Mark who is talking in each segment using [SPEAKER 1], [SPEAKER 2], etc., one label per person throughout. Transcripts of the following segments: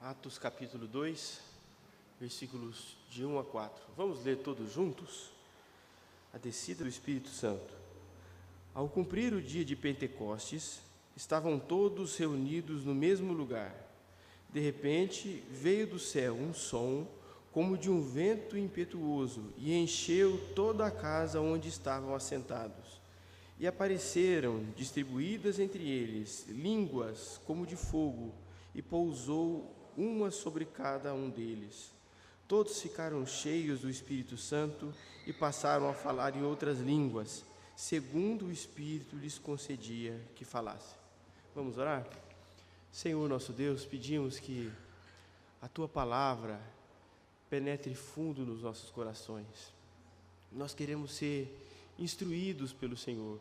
[SPEAKER 1] Atos capítulo 2, versículos de 1 a 4. Vamos ler todos juntos? A descida do Espírito Santo. Ao cumprir o dia de Pentecostes, estavam todos reunidos no mesmo lugar. De repente, veio do céu um som, como de um vento impetuoso, e encheu toda a casa onde estavam assentados. E apareceram, distribuídas entre eles, línguas como de fogo, e pousou uma sobre cada um deles. Todos ficaram cheios do Espírito Santo e passaram a falar em outras línguas, segundo o Espírito lhes concedia que falassem. Vamos orar? Senhor nosso Deus, pedimos que a Tua palavra penetre fundo nos nossos corações. Nós queremos ser instruídos pelo Senhor.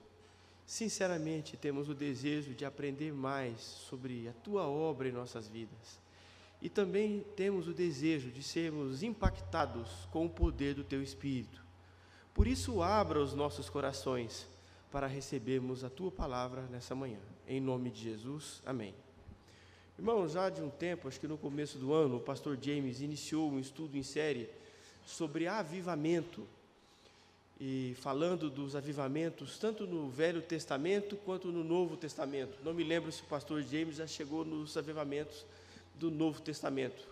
[SPEAKER 1] Sinceramente, temos o desejo de aprender mais sobre a Tua obra em nossas vidas. E também temos o desejo de sermos impactados com o poder do Teu Espírito. Por isso, abra os nossos corações para recebermos a Tua palavra nessa manhã. Em nome de Jesus, amém. Irmãos, já de um tempo, acho que no começo do ano, o pastor James iniciou um estudo em série sobre avivamento. E falando dos avivamentos, tanto no Velho Testamento quanto no Novo Testamento. Não me lembro se o pastor James já chegou nos avivamentos do Novo Testamento.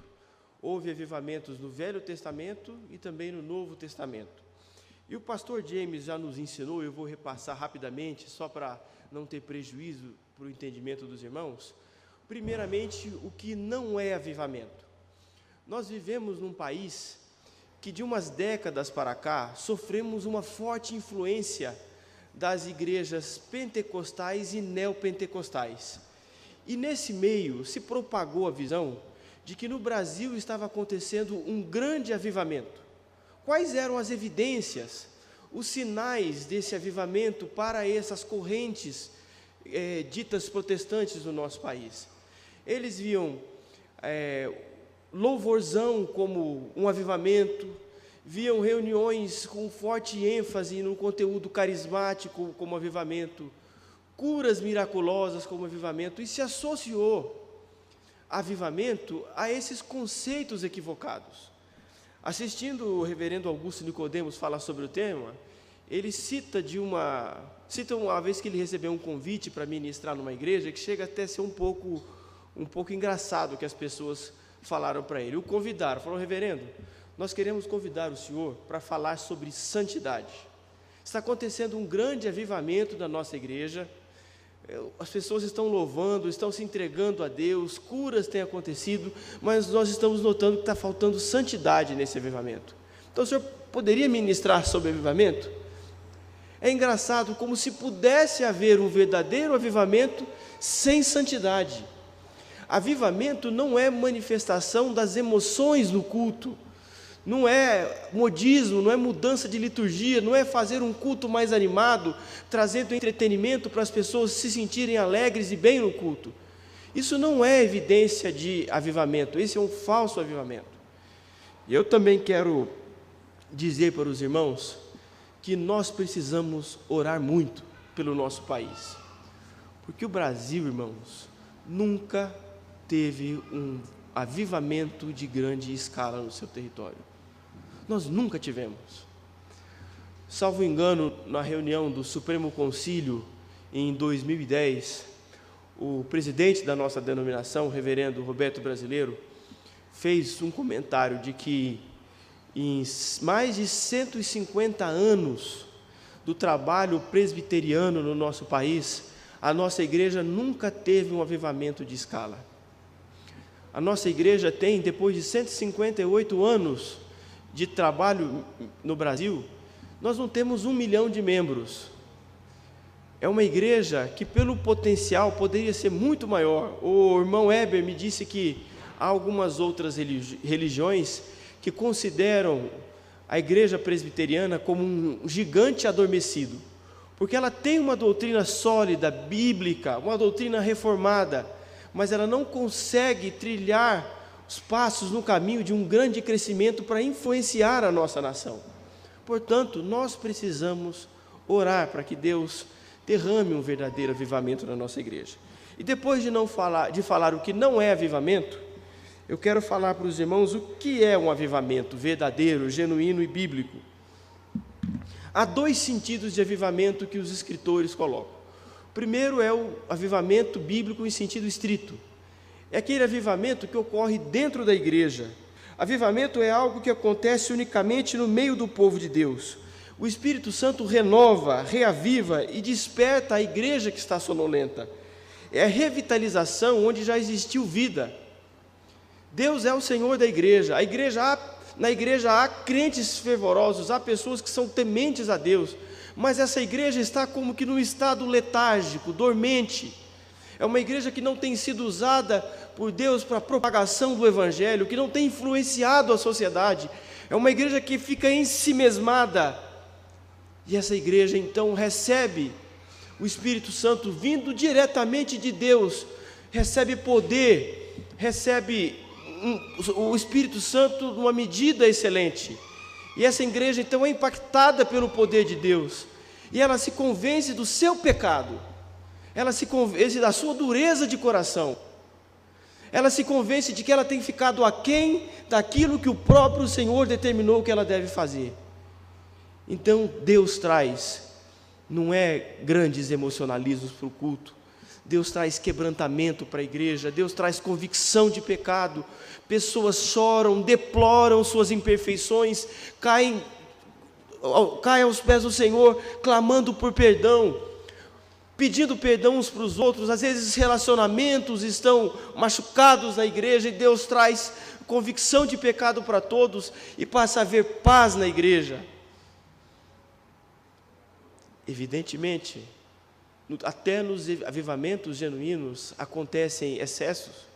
[SPEAKER 1] Houve avivamentos no Velho Testamento e também no Novo Testamento. E o pastor James já nos ensinou, eu vou repassar rapidamente, só para não ter prejuízo para o entendimento dos irmãos. Primeiramente, o que não é avivamento. Nós vivemos num país que de umas décadas para cá, sofremos uma forte influência das igrejas pentecostais e neopentecostais. E nesse meio se propagou a visão de que no Brasil estava acontecendo um grande avivamento. Quais eram as evidências, os sinais desse avivamento para essas correntes ditas protestantes do nosso país? Eles viam louvorzão como um avivamento, viam reuniões com forte ênfase no conteúdo carismático como avivamento, curas miraculosas como avivamento, e se associou avivamento a esses conceitos equivocados. Assistindo o reverendo Augusto Nicodemos falar sobre o tema, ele cita uma vez que ele recebeu um convite para ministrar numa igreja, que chega até a ser um pouco engraçado que as pessoas falaram para ele. O convidaram, falaram: reverendo, nós queremos convidar o senhor para falar sobre santidade. Está acontecendo um grande avivamento na nossa igreja, as pessoas estão louvando, estão se entregando a Deus, curas têm acontecido, mas nós estamos notando que está faltando santidade nesse avivamento. Então o senhor poderia ministrar sobre avivamento? É engraçado como se pudesse haver um verdadeiro avivamento sem santidade. Avivamento não é manifestação das emoções no culto, não é modismo, não é mudança de liturgia, não é fazer um culto mais animado, trazendo entretenimento para as pessoas se sentirem alegres e bem no culto. Isso não é evidência de avivamento, esse é um falso avivamento. E eu também quero dizer para os irmãos que nós precisamos orar muito pelo nosso país, porque o Brasil, irmãos, nunca teve um avivamento de grande escala no seu território. Nós nunca tivemos. Salvo engano, na reunião do Supremo Concílio em 2010, o presidente da nossa denominação, o reverendo Roberto Brasileiro, fez um comentário de que em mais de 150 anos do trabalho presbiteriano no nosso país, a nossa igreja nunca teve um avivamento de escala. A nossa igreja tem, depois de 158 anos de trabalho no Brasil, nós não temos 1 milhão de membros. É uma igreja que, pelo potencial, poderia ser muito maior. O irmão Heber me disse que há algumas outras religiões que consideram a igreja presbiteriana como um gigante adormecido, porque ela tem uma doutrina sólida, bíblica, uma doutrina reformada, mas ela não consegue trilhar os passos no caminho de um grande crescimento para influenciar a nossa nação. Portanto, nós precisamos orar para que Deus derrame um verdadeiro avivamento na nossa igreja. E depois de falar o que não é avivamento, eu quero falar para os irmãos o que é um avivamento verdadeiro, genuíno e bíblico. Há dois sentidos de avivamento que os escritores colocam. O primeiro é o avivamento bíblico em sentido estrito. É aquele avivamento que ocorre dentro da igreja. Avivamento é algo que acontece unicamente no meio do povo de Deus. O Espírito Santo renova, reaviva e desperta a igreja que está sonolenta. É a revitalização onde já existiu vida. Deus é o Senhor da igreja. Na igreja há crentes fervorosos, há pessoas que são tementes a Deus, mas essa igreja está como que num estado letárgico, dormente. É uma igreja que não tem sido usada por Deus para a propagação do Evangelho, que não tem influenciado a sociedade. É uma igreja que fica ensimesmada. E essa igreja então recebe o Espírito Santo vindo diretamente de Deus, recebe poder, recebe o Espírito Santo numa medida excelente. E essa igreja então é impactada pelo poder de Deus, e ela se convence do seu pecado, ela se convence da sua dureza de coração, ela se convence de que ela tem ficado aquém daquilo que o próprio Senhor determinou que ela deve fazer. Então Deus traz, não é grandes emocionalismos para o culto, Deus traz quebrantamento para a igreja, Deus traz convicção de pecado, pessoas choram, deploram suas imperfeições, caem aos pés do Senhor, clamando por perdão, pedindo perdão uns para os outros. Às vezes relacionamentos estão machucados na igreja e Deus traz convicção de pecado para todos e passa a haver paz na igreja. Evidentemente, até nos avivamentos genuínos acontecem excessos,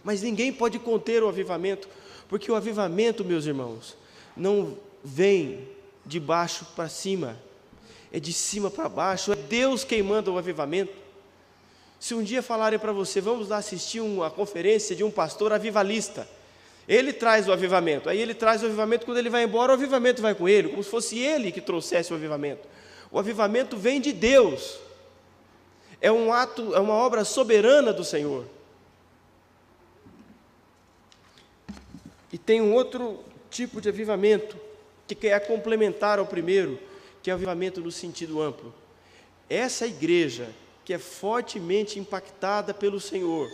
[SPEAKER 1] mas ninguém pode conter o avivamento, porque o avivamento, meus irmãos, não vem de baixo para cima, é de cima para baixo, é Deus quem manda o avivamento. Se um dia falarem para você, vamos lá assistir uma conferência de um pastor avivalista, ele traz o avivamento, aí ele traz o avivamento, quando ele vai embora, o avivamento vai com ele, como se fosse ele que trouxesse o avivamento. O avivamento vem de Deus, é um ato, é uma obra soberana do Senhor. E tem um outro tipo de avivamento, que quer complementar ao primeiro, que é o avivamento no sentido amplo. Essa igreja que é fortemente impactada pelo Senhor,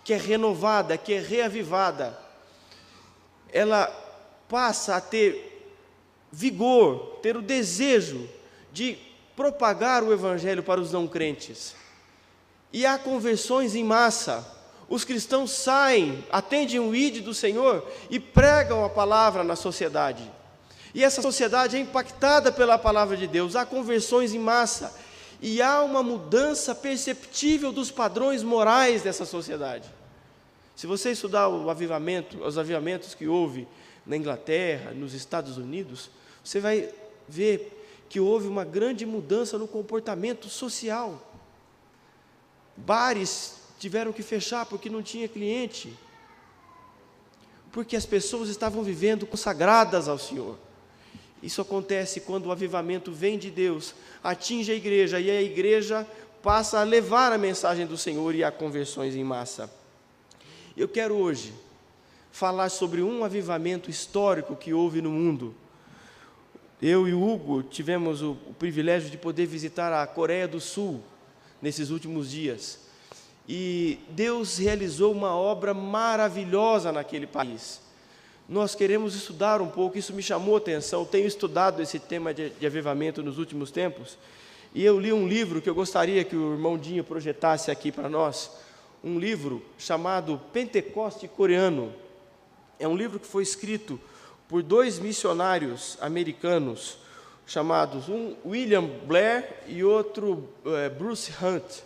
[SPEAKER 1] que é renovada, que é reavivada, ela passa a ter vigor, ter o desejo de propagar o Evangelho para os não crentes. E há conversões em massa. Os cristãos saem, atendem o ID do Senhor e pregam a palavra na sociedade. E essa sociedade é impactada pela palavra de Deus. Há conversões em massa. E há uma mudança perceptível dos padrões morais dessa sociedade. Se você estudar os avivamentos que houve na Inglaterra, nos Estados Unidos, você vai ver que houve uma grande mudança no comportamento social. Bares tiveram que fechar porque não tinha cliente, porque as pessoas estavam vivendo consagradas ao Senhor. Isso acontece quando o avivamento vem de Deus, atinge a igreja, e a igreja passa a levar a mensagem do Senhor e há conversões em massa. Eu quero hoje falar sobre um avivamento histórico que houve no mundo. Eu e o Hugo tivemos o privilégio de poder visitar a Coreia do Sul nesses últimos dias. E Deus realizou uma obra maravilhosa naquele país. Nós queremos estudar um pouco, isso me chamou a atenção, tenho estudado esse tema de avivamento nos últimos tempos, e eu li um livro que eu gostaria que o irmão Dinho projetasse aqui para nós, um livro chamado Pentecoste Coreano. É um livro que foi escrito por dois missionários americanos, chamados um William Blair e outro Bruce Hunt.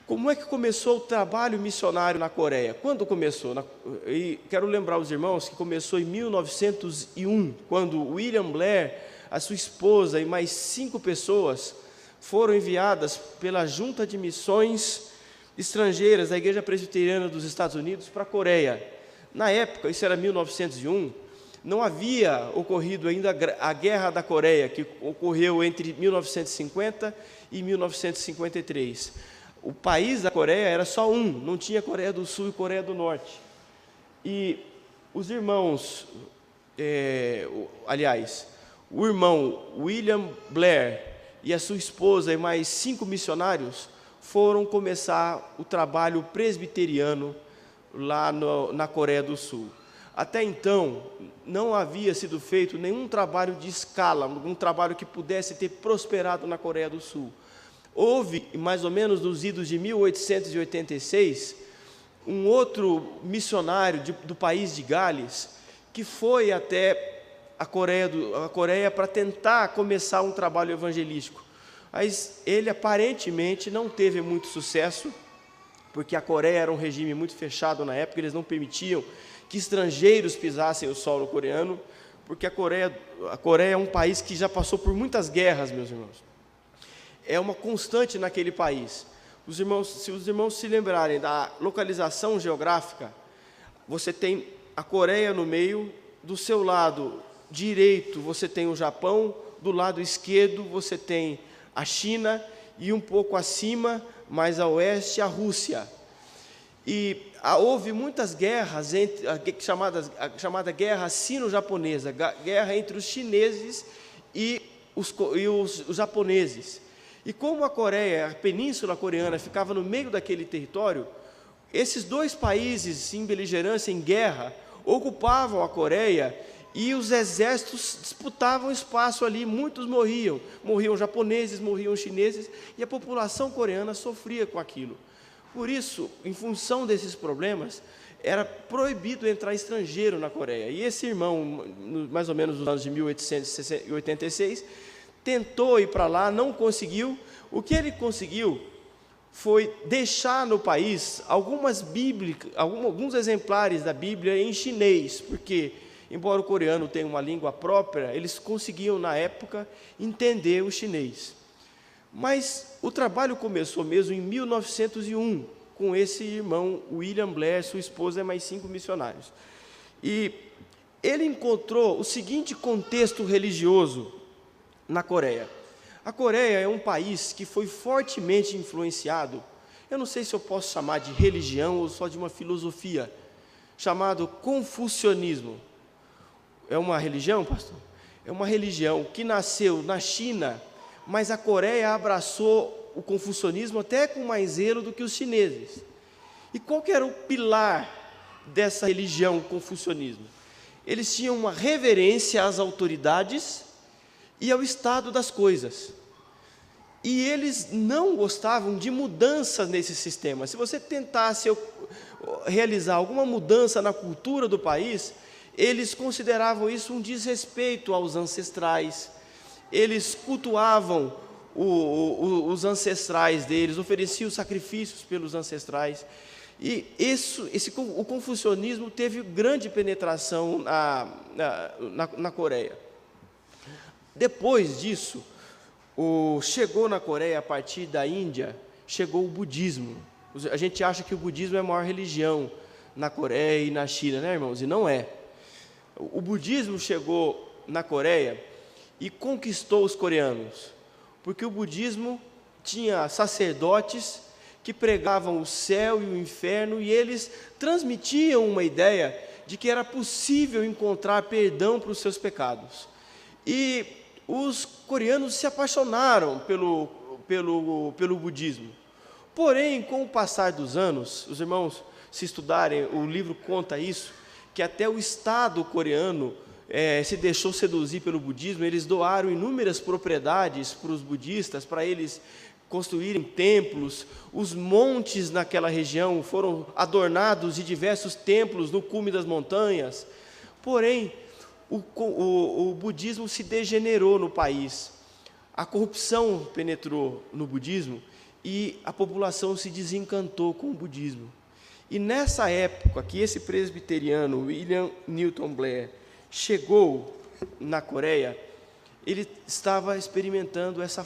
[SPEAKER 1] Como é que começou o trabalho missionário na Coreia? Quando começou? E quero lembrar os irmãos que começou em 1901, quando William Blair, a sua esposa e mais 5 pessoas foram enviadas pela Junta de Missões Estrangeiras da Igreja Presbiteriana dos Estados Unidos para a Coreia. Na época, isso era 1901, não havia ocorrido ainda a Guerra da Coreia, que ocorreu entre 1950 e 1953. o país da Coreia era só um, não tinha Coreia do Sul e Coreia do Norte. E os irmãos, o irmão William Blair e a sua esposa e mais 5 missionários foram começar o trabalho presbiteriano lá na Coreia do Sul. Até então, não havia sido feito nenhum trabalho de escala, um trabalho que pudesse ter prosperado na Coreia do Sul. Houve, mais ou menos nos idos de 1886, um outro missionário do país de Gales, que foi até a Coreia para tentar começar um trabalho evangelístico. Mas ele aparentemente não teve muito sucesso, porque a Coreia era um regime muito fechado na época, eles não permitiam que estrangeiros pisassem o solo coreano, porque a Coreia é um país que já passou por muitas guerras, meus irmãos. É uma constante naquele país. Se os irmãos se lembrarem da localização geográfica, você tem a Coreia no meio, do seu lado direito você tem o Japão, do lado esquerdo você tem a China e um pouco acima, mais a oeste, a Rússia. E houve muitas guerras, a chamada guerra sino-japonesa, guerra entre os chineses e os japoneses. E como a Península Coreana ficava no meio daquele território, esses dois países em beligerância, em guerra, ocupavam a Coreia e os exércitos disputavam espaço ali, muitos morriam japoneses, morriam chineses, e a população coreana sofria com aquilo. Por isso, em função desses problemas, era proibido entrar estrangeiro na Coreia. E esse irmão, mais ou menos nos anos de 1886, tentou ir para lá, não conseguiu. O que ele conseguiu foi deixar no país alguns exemplares da Bíblia em chinês, porque, embora o coreano tenha uma língua própria, eles conseguiam, na época, entender o chinês. Mas o trabalho começou mesmo em 1901, com esse irmão William Blair, sua esposa e mais 5 missionários. E ele encontrou o seguinte contexto religioso na Coreia. A Coreia é um país que foi fortemente influenciado, eu não sei se eu posso chamar de religião ou só de uma filosofia, chamado confucionismo. É uma religião, pastor? É uma religião que nasceu na China, mas a Coreia abraçou o confucionismo até com mais zelo do que os chineses. E qual que era o pilar dessa religião, o confucionismo? Eles tinham uma reverência às autoridades e ao estado das coisas. E eles não gostavam de mudanças nesse sistema. Se você tentasse realizar alguma mudança na cultura do país, eles consideravam isso um desrespeito aos ancestrais. Eles cultuavam os ancestrais deles, ofereciam sacrifícios pelos ancestrais. E o confucionismo teve grande penetração na Coreia. Depois disso, chegou na Coreia, a partir da Índia, chegou o budismo. A gente acha que o budismo é a maior religião na Coreia e na China, né, irmãos? E não é. O budismo chegou na Coreia e conquistou os coreanos, porque o budismo tinha sacerdotes que pregavam o céu e o inferno, e eles transmitiam uma ideia de que era possível encontrar perdão para os seus pecados. E os coreanos se apaixonaram pelo budismo. Porém, com o passar dos anos, os irmãos, se estudarem, o livro conta isso, que até o Estado coreano se deixou seduzir pelo budismo. Eles doaram inúmeras propriedades para os budistas, para eles construírem templos. Os montes naquela região foram adornados de diversos templos no cume das montanhas. Porém, o budismo se degenerou no país. A corrupção penetrou no budismo e a população se desencantou com o budismo. E nessa época que esse presbiteriano, William Newton Blair, chegou na Coreia,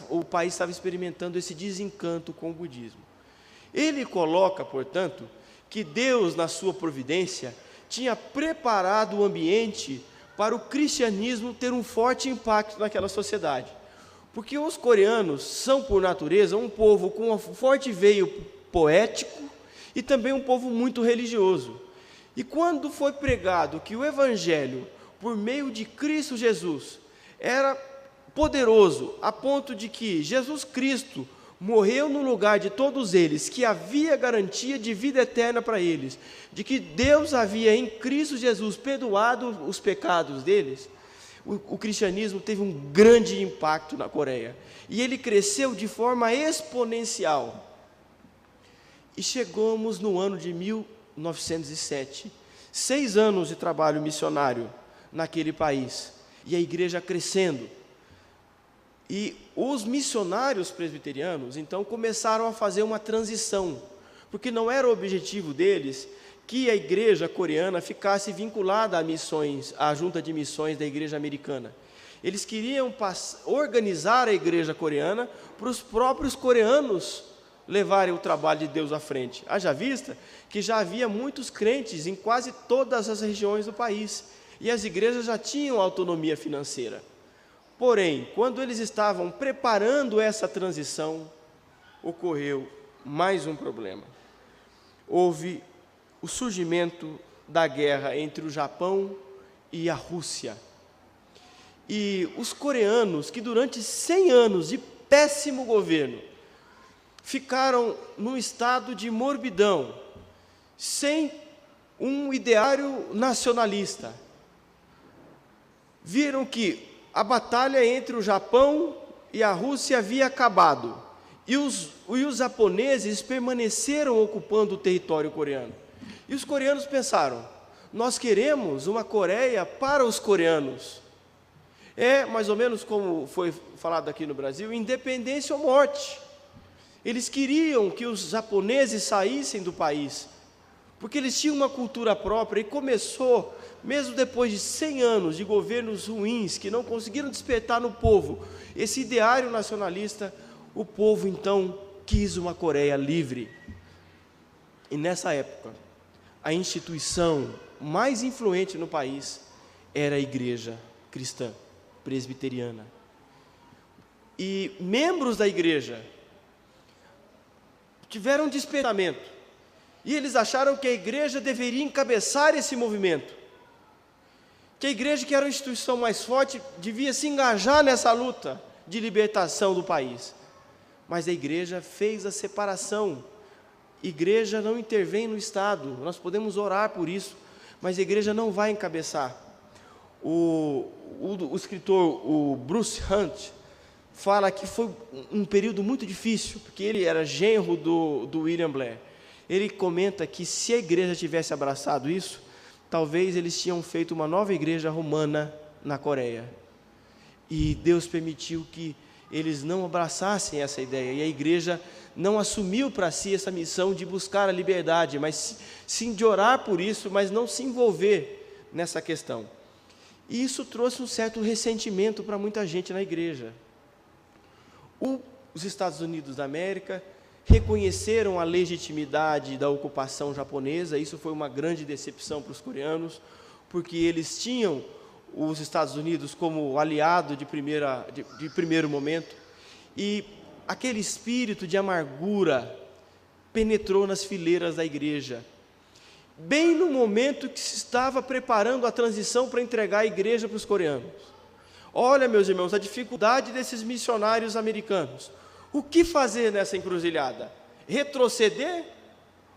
[SPEAKER 1] o país estava experimentando esse desencanto com o budismo. Ele coloca, portanto, que Deus, na sua providência, tinha preparado o ambiente para o cristianismo ter um forte impacto naquela sociedade. Porque os coreanos são, por natureza, um povo com um forte veio poético e também um povo muito religioso. E quando foi pregado que o Evangelho, por meio de Cristo Jesus, era poderoso, a ponto de que Jesus Cristo morreu no lugar de todos eles, que havia garantia de vida eterna para eles, de que Deus havia em Cristo Jesus perdoado os pecados deles, o cristianismo teve um grande impacto na Coreia. E ele cresceu de forma exponencial. E chegamos no ano de 1907, 6 anos de trabalho missionário naquele país, e a igreja crescendo. E os missionários presbiterianos, então, começaram a fazer uma transição, porque não era o objetivo deles que a igreja coreana ficasse vinculada a missões, à junta de missões da igreja americana. Eles queriam organizar a igreja coreana para os próprios coreanos levarem o trabalho de Deus à frente. Haja vista que já havia muitos crentes em quase todas as regiões do país, e as igrejas já tinham autonomia financeira. Porém, quando eles estavam preparando essa transição, ocorreu mais um problema. Houve o surgimento da guerra entre o Japão e a Rússia. E os coreanos, que durante 100 anos de péssimo governo, ficaram num estado de morbidão, sem um ideário nacionalista, viram que a batalha entre o Japão e a Rússia havia acabado, e os japoneses permaneceram ocupando o território coreano. E os coreanos pensaram: nós queremos uma Coreia para os coreanos. É mais ou menos como foi falado aqui no Brasil, independência ou morte. Eles queriam que os japoneses saíssem do país, porque eles tinham uma cultura própria, e começou, mesmo depois de 100 anos de governos ruins, que não conseguiram despertar no povo esse ideário nacionalista, o povo então quis uma Coreia livre. E nessa época, a instituição mais influente no país era a igreja cristã, presbiteriana. E membros da igreja tiveram um despertamento, e eles acharam que a igreja deveria encabeçar esse movimento, que a igreja, que era a instituição mais forte, devia se engajar nessa luta de libertação do país. Mas a igreja fez a separação. Igreja não intervém no Estado, nós podemos orar por isso, mas a igreja não vai encabeçar. O escritor, o Bruce Hunt, fala que foi um período muito difícil, porque ele era genro do William Blair. Ele comenta que se a igreja tivesse abraçado isso, talvez eles tinham feito uma nova igreja romana na Coreia. E Deus permitiu que eles não abraçassem essa ideia, e a igreja não assumiu para si essa missão de buscar a liberdade, mas sim de orar por isso, mas não se envolver nessa questão. E isso trouxe um certo ressentimento para muita gente na igreja. Os Estados Unidos da América reconheceram a legitimidade da ocupação japonesa. Isso foi uma grande decepção para os coreanos, porque eles tinham os Estados Unidos como aliado de primeiro momento, e aquele espírito de amargura penetrou nas fileiras da igreja, bem no momento que se estava preparando a transição para entregar a igreja para os coreanos. Olha, meus irmãos, a dificuldade desses missionários americanos. O que fazer nessa encruzilhada? Retroceder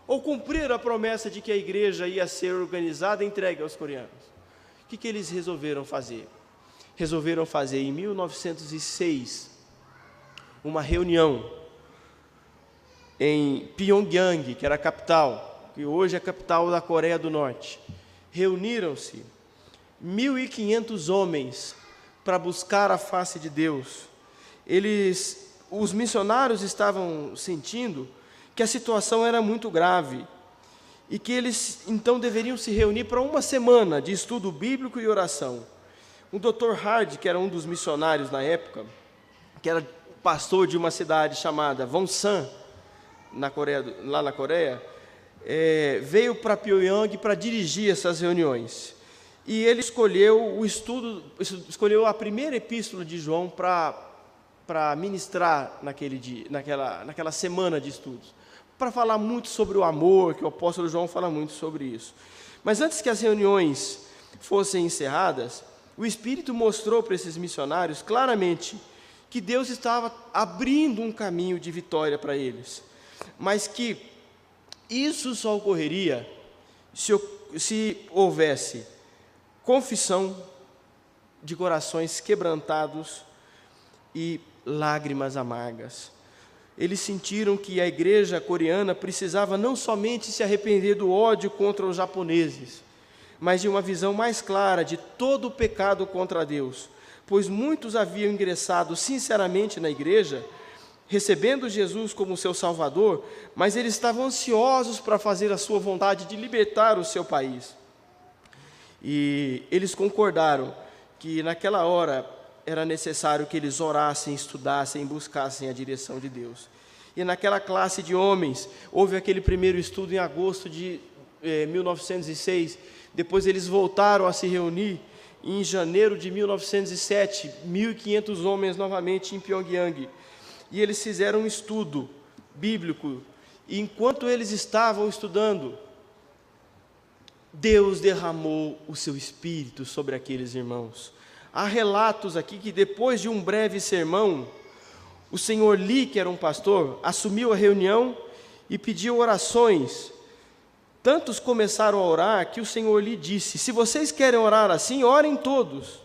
[SPEAKER 1] ou cumprir a promessa de que a igreja ia ser organizada e entregue aos coreanos? O que eles resolveram fazer? Resolveram fazer, em 1906, uma reunião em Pyongyang, que era a capital, que hoje é a capital da Coreia do Norte. Reuniram-se 1.500 homens para buscar a face de Deus. Os missionários estavam sentindo que a situação era muito grave, e que eles então deveriam se reunir para uma semana de estudo bíblico e oração. O Dr. Hard, que era um dos missionários na época, que era pastor de uma cidade chamada Wonsan, lá na Coreia, veio para Pyongyang para dirigir essas reuniões. E ele escolheu a primeira epístola de João para para ministrar naquele dia, naquela semana de estudos, para falar muito sobre o amor, que o apóstolo João fala muito sobre isso. Mas antes que as reuniões fossem encerradas, o Espírito mostrou para esses missionários claramente que Deus estava abrindo um caminho de vitória para eles, mas que isso só ocorreria se houvesse confissão de corações quebrantados e lágrimas amargas. Eles sentiram que a igreja coreana precisava não somente se arrepender do ódio contra os japoneses, mas de uma visão mais clara de todo o pecado contra Deus, pois muitos haviam ingressado sinceramente na igreja, recebendo Jesus como seu Salvador, mas eles estavam ansiosos para fazer a sua vontade de libertar o seu país. E eles concordaram que naquela hora era necessário que eles orassem, estudassem, buscassem a direção de Deus. E naquela classe de homens, houve aquele primeiro estudo em agosto de 1906, depois eles voltaram a se reunir em janeiro de 1907, 1.500 homens novamente em Pyongyang. E eles fizeram um estudo bíblico, e enquanto eles estavam estudando, Deus derramou o seu Espírito sobre aqueles irmãos. Há relatos aqui que depois de um breve sermão, o senhor Lee, que era um pastor, assumiu a reunião e pediu orações. Tantos começaram a orar que o senhor Lee disse: se vocês querem orar assim, orem todos.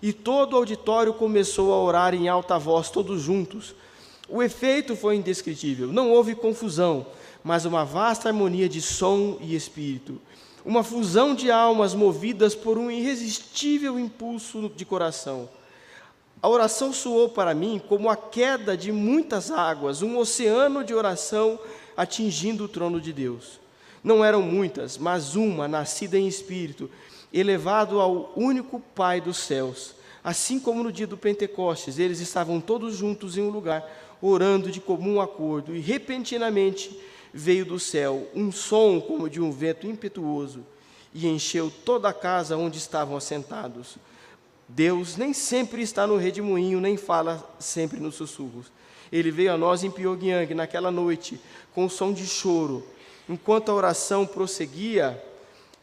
[SPEAKER 1] E todo o auditório começou a orar em alta voz, todos juntos. O efeito foi indescritível, não houve confusão, mas uma vasta harmonia de som e espírito. Uma fusão de almas movidas por um irresistível impulso de coração. A oração soou para mim como a queda de muitas águas, um oceano de oração atingindo o trono de Deus. Não eram muitas, mas uma, nascida em espírito, elevado ao único Pai dos céus. Assim como no dia do Pentecostes, eles estavam todos juntos em um lugar, orando de comum acordo, e repentinamente veio do céu um som como de um vento impetuoso e encheu toda a casa onde estavam assentados. Deus nem sempre está no redemoinho, nem fala sempre nos sussurros. Ele veio a nós em Pyongyang naquela noite com um som de choro. Enquanto a oração prosseguia,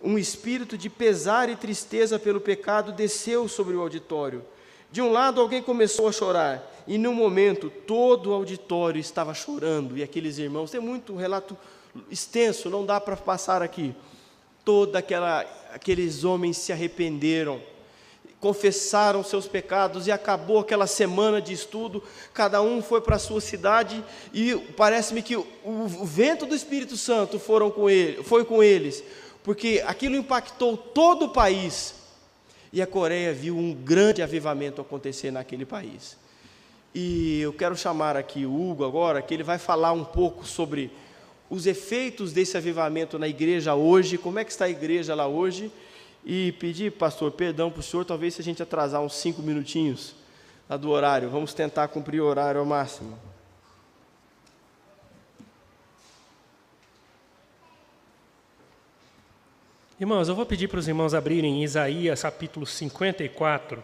[SPEAKER 1] um espírito de pesar e tristeza pelo pecado desceu sobre o auditório. De um lado, alguém começou a chorar, e num momento, todo o auditório estava chorando, e aqueles irmãos, tem muito relato extenso, não dá para passar aqui. Aqueles homens se arrependeram, confessaram seus pecados, e acabou aquela semana de estudo, cada um foi para a sua cidade, e parece-me que o vento do Espírito Santo foi com eles, porque aquilo impactou todo o país, e a Coreia viu um grande avivamento acontecer naquele país. E eu quero chamar aqui o Hugo agora, que ele vai falar um pouco sobre os efeitos desse avivamento na igreja hoje, como é que está a igreja lá hoje, e pedir, pastor, perdão para o senhor, talvez se a gente atrasar uns 5 minutinhos lá do horário, vamos tentar cumprir o horário ao máximo.
[SPEAKER 2] Irmãos, eu vou pedir para os irmãos abrirem Isaías capítulo 54.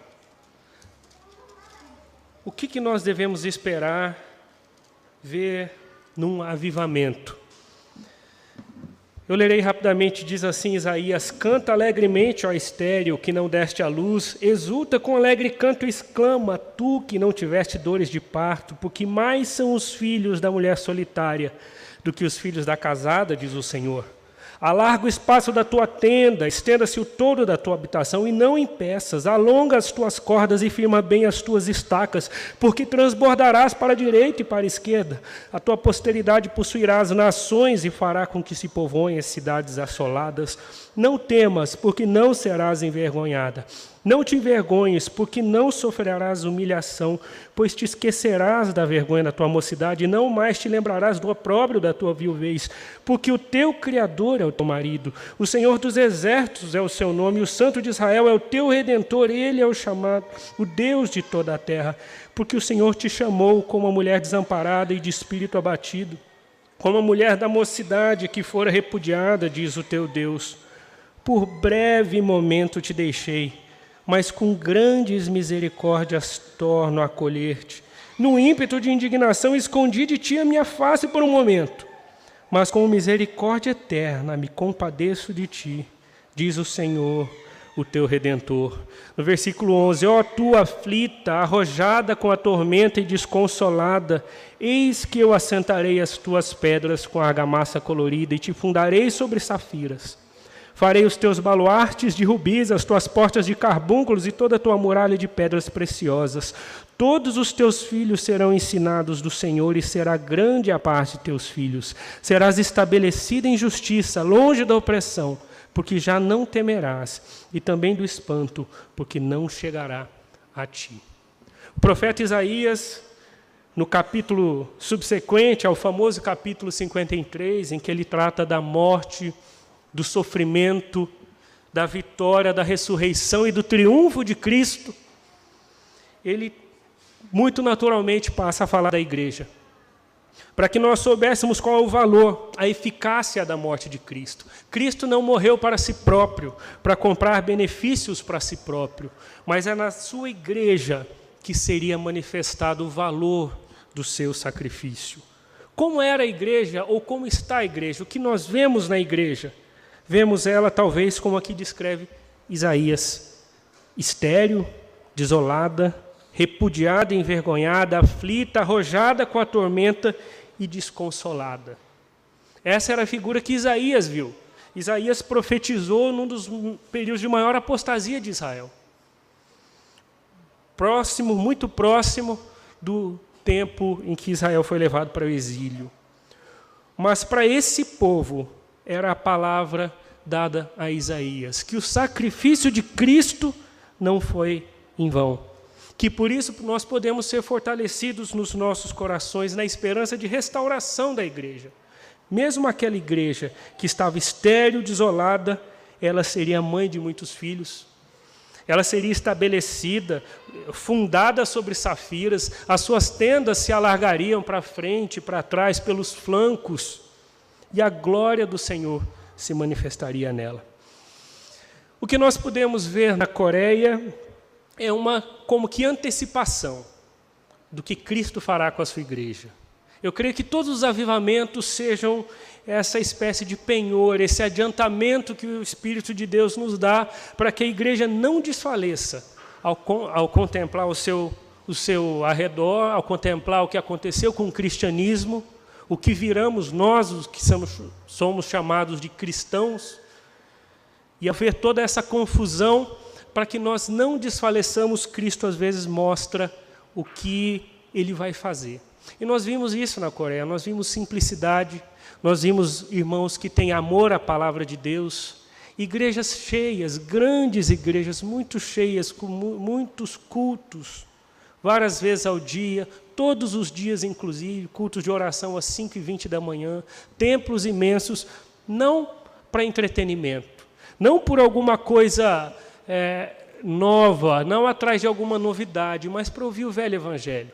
[SPEAKER 2] O que nós devemos esperar ver num avivamento? Eu lerei rapidamente, diz assim Isaías: canta alegremente, ó estéril, que não deste à luz, exulta com alegre canto e exclama, tu que não tiveste dores de parto, porque mais são os filhos da mulher solitária do que os filhos da casada, diz o Senhor. Alarga o espaço da tua tenda, estenda-se o todo da tua habitação e não impeças, alonga as tuas cordas e firma bem as tuas estacas, porque transbordarás para a direita e para a esquerda. A tua posteridade possuirá as nações e fará com que se povoem as cidades assoladas. Não temas, porque não serás envergonhada. Não te envergonhes, porque não sofrerás humilhação, pois te esquecerás da vergonha da tua mocidade, e não mais te lembrarás do opróbrio da tua viuvez, porque o teu Criador é o teu marido, o Senhor dos exércitos é o seu nome, o Santo de Israel é o teu Redentor, ele é o chamado, o Deus de toda a terra, porque o Senhor te chamou como uma mulher desamparada e de espírito abatido, como a mulher da mocidade que fora repudiada, diz o teu Deus. Por breve momento te deixei, mas com grandes misericórdias torno a acolher-te. No ímpeto de indignação, escondi de ti a minha face por um momento. Mas com misericórdia eterna me compadeço de ti, diz o Senhor, o teu Redentor. No versículo 11, ó tu aflita, arrojada com a tormenta e desconsolada, eis que eu assentarei as tuas pedras com argamassa colorida e te fundarei sobre safiras. Farei os teus baluartes de rubis, as tuas portas de carbúnculos e toda a tua muralha de pedras preciosas. Todos os teus filhos serão ensinados do Senhor e será grande a paz de teus filhos. Serás estabelecida em justiça, longe da opressão, porque já não temerás, e também do espanto, porque não chegará a ti. O profeta Isaías, no capítulo subsequente ao famoso capítulo 53, em que ele trata da morte, do sofrimento, da vitória, da ressurreição e do triunfo de Cristo, ele muito naturalmente passa a falar da igreja, para que nós soubéssemos qual é o valor, a eficácia da morte de Cristo. Cristo não morreu para si próprio, para comprar benefícios para si próprio, mas é na sua igreja que seria manifestado o valor do seu sacrifício. Como era a igreja, ou como está a igreja? O que nós vemos na igreja? Vemos ela, talvez, como aqui descreve Isaías, estéril, desolada, repudiada, envergonhada, aflita, arrojada com a tormenta e desconsolada. Essa era a figura que Isaías viu. Isaías profetizou num dos períodos de maior apostasia de Israel. Próximo, muito próximo do tempo em que Israel foi levado para o exílio. Mas para esse povo, era a palavra dada a Isaías, que o sacrifício de Cristo não foi em vão, que por isso nós podemos ser fortalecidos nos nossos corações na esperança de restauração da igreja. Mesmo aquela igreja que estava estéril, desolada, ela seria mãe de muitos filhos, ela seria estabelecida, fundada sobre safiras, as suas tendas se alargariam para frente, para trás, pelos flancos, e a glória do Senhor se manifestaria nela. O que nós podemos ver na Coreia é uma como que antecipação do que Cristo fará com a sua igreja. Eu creio que todos os avivamentos sejam essa espécie de penhor, esse adiantamento que o Espírito de Deus nos dá para que a igreja não desfaleça ao contemplar o seu arredor, ao contemplar o que aconteceu com o cristianismo, o que viramos nós, os que somos chamados de cristãos, e ao ver toda essa confusão, para que nós não desfaleçamos, Cristo às vezes mostra o que Ele vai fazer. E nós vimos isso na Coreia, nós vimos simplicidade, nós vimos irmãos que têm amor à palavra de Deus, igrejas cheias, grandes igrejas, muito cheias, com muitos cultos, várias vezes ao dia, todos os dias, inclusive, cultos de oração às 5h20 da manhã, templos imensos, não para entretenimento, não por alguma coisa nova, não atrás de alguma novidade, mas para ouvir o velho evangelho.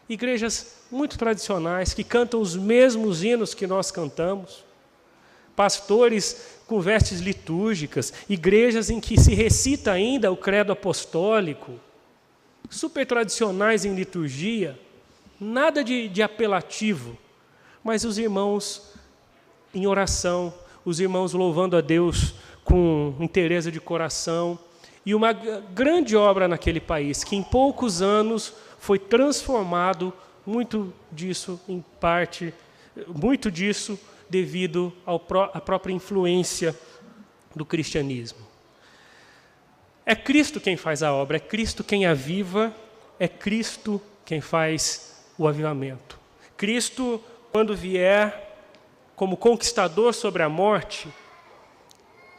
[SPEAKER 2] Igrejas muito tradicionais, que cantam os mesmos hinos que nós cantamos, pastores com vestes litúrgicas, igrejas em que se recita ainda o credo apostólico, super tradicionais em liturgia, nada de apelativo, mas os irmãos em oração, os irmãos louvando a Deus com inteireza de coração, e uma grande obra naquele país, que em poucos anos foi transformado, muito disso devido à própria influência do cristianismo. É Cristo quem faz a obra, é Cristo quem aviva, é Cristo quem faz o avivamento. Cristo, quando vier como conquistador sobre a morte,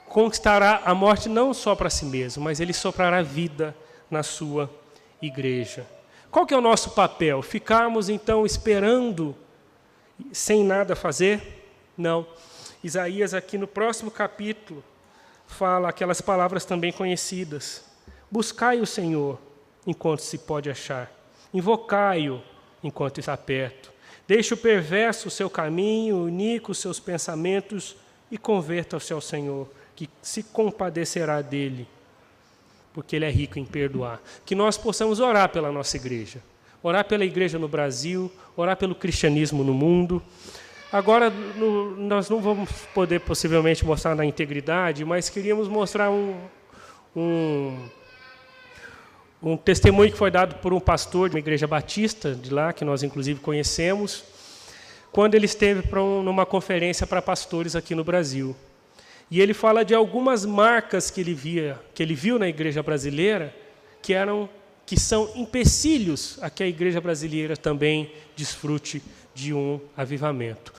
[SPEAKER 2] conquistará a morte não só para si mesmo, mas Ele soprará vida na sua igreja. Qual que é o nosso papel? Ficarmos, então, esperando, sem nada fazer? Não. Isaías, aqui no próximo capítulo, fala aquelas palavras também conhecidas. Buscai o Senhor enquanto se pode achar. Invocai-o enquanto está perto. Deixe o perverso o seu caminho, o iníquo os seus pensamentos e converta-se ao Senhor, que se compadecerá dele, porque Ele é rico em perdoar. Que nós possamos orar pela nossa igreja, orar pela igreja no Brasil, orar pelo cristianismo no mundo. Agora, nós não vamos poder possivelmente mostrar na integridade, mas queríamos mostrar um testemunho que foi dado por um pastor de uma igreja batista de lá, que nós inclusive conhecemos, quando ele esteve numa conferência para pastores aqui no Brasil. E ele fala de algumas marcas que ele viu na igreja brasileira, que são empecilhos a que a igreja brasileira também desfrute de um avivamento.